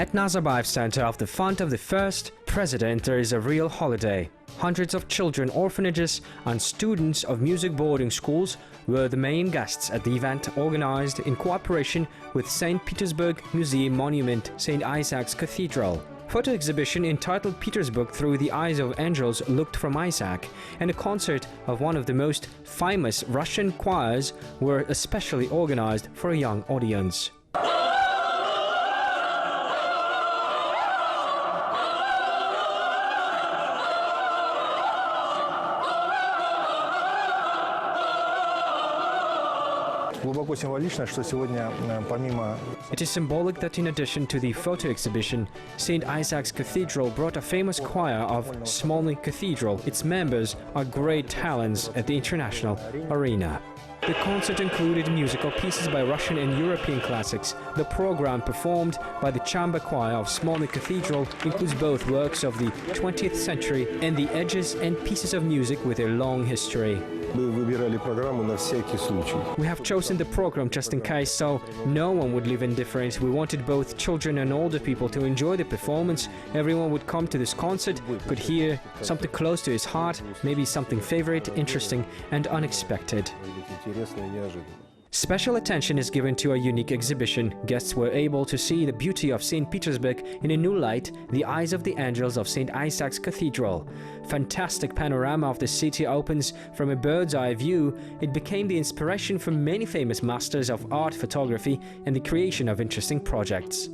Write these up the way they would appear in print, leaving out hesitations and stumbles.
At Nazarbayev Center of the fund of the first president, there is a real holiday. Hundreds of children, orphanages and students of music boarding schools were the main guests at the event, organized in cooperation with St. Petersburg Museum Monument, St. Isaak's Cathedral. Photo exhibition entitled Petersburg Through the Eyes of Angels looked from Isaak, and a concert of one of the most famous Russian choirs were especially organized for a young audience. It is symbolic that in addition to the photo exhibition, St. Isaac's Cathedral brought a famous choir of Smolny Cathedral. Its members are great talents at the international arena. The concert included musical pieces by Russian and European classics. The program, performed by the chamber choir of Smolny Cathedral, includes both works of the 20th century and the edges and pieces of music with a long history. We have chosen the program just in case, so no one would leave indifferent. We wanted both children and older people to enjoy the performance. Everyone would come to this concert, could hear something close to his heart, maybe something favorite, interesting and unexpected. Special attention is given to a unique exhibition. Guests were able to see the beauty of St. Petersburg in a new light, the eyes of the angels of St. Isaac's Cathedral. Fantastic panorama of the city opens from a bird's eye view. It became the inspiration for many famous masters of art photography and the creation of interesting projects.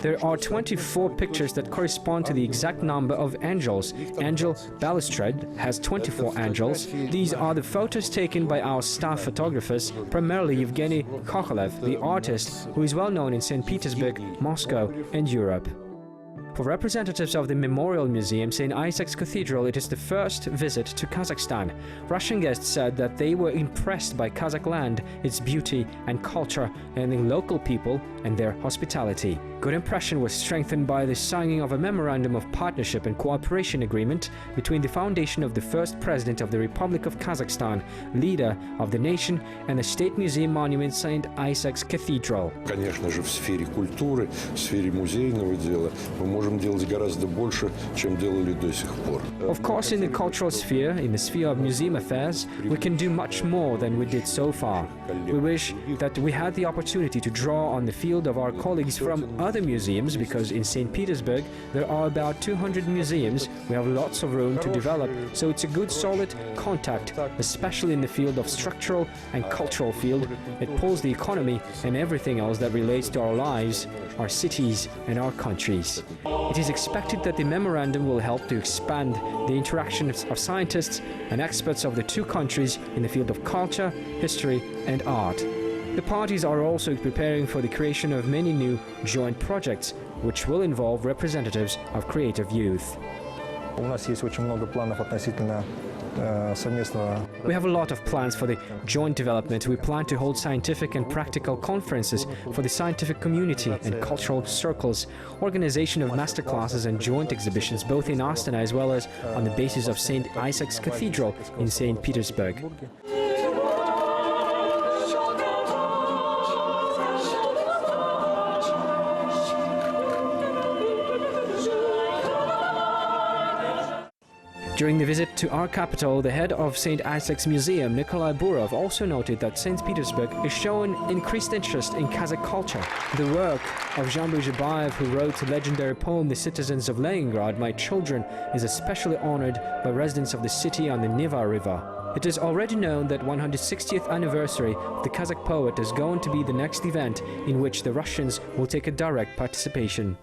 There are 24 pictures that correspond to the exact number of angels. Angel balustrade has 24 angels. These are the photos taken by our staff photographers, primarily Evgeny Kokholev, the artist who is well known in St. Petersburg, Moscow and Europe. For representatives of the Memorial Museum, St. Isaac's Cathedral, it is the first visit to Kazakhstan. Russian guests said that they were impressed by Kazakh land, its beauty and culture, and the local people and their hospitality. Good impression was strengthened by the signing of a memorandum of partnership and cooperation agreement between the foundation of the first president of the Republic of Kazakhstan, leader of the nation, and the State Museum Monument St. Isaac's Cathedral. Of course, in the cultural sphere, in the sphere of museum affairs, we can do much more than we did so far. We wish that we had the opportunity to draw on the field of our colleagues from other museums, because in St. Petersburg there are about 200 museums. We have lots of room to develop, so it's a good solid contact, especially in the field of structural and cultural field. It pulls the economy and everything else that relates to our lives, our cities and our countries. It is expected that the memorandum will help to expand the interaction of scientists and experts of the two countries in the field of culture, history and art. The parties are also preparing for the creation of many new joint projects, which will involve representatives of creative youth. We have a lot of plans for the joint development. We plan to hold scientific and practical conferences for the scientific community and cultural circles, organization of masterclasses and joint exhibitions both in Astana as well as on the basis of St. Isaac's Cathedral in St. Petersburg. During the visit to our capital, the head of St. Isaac's Museum, Nikolai Burov, also noted that St. Petersburg is showing increased interest in Kazakh culture. The work of Joly, who wrote the legendary poem The Citizens of Leningrad, My Children, is especially honored by residents of the city on the Neva River. It is already known that 160th anniversary of the Kazakh poet is going to be the next event in which the Russians will take a direct participation.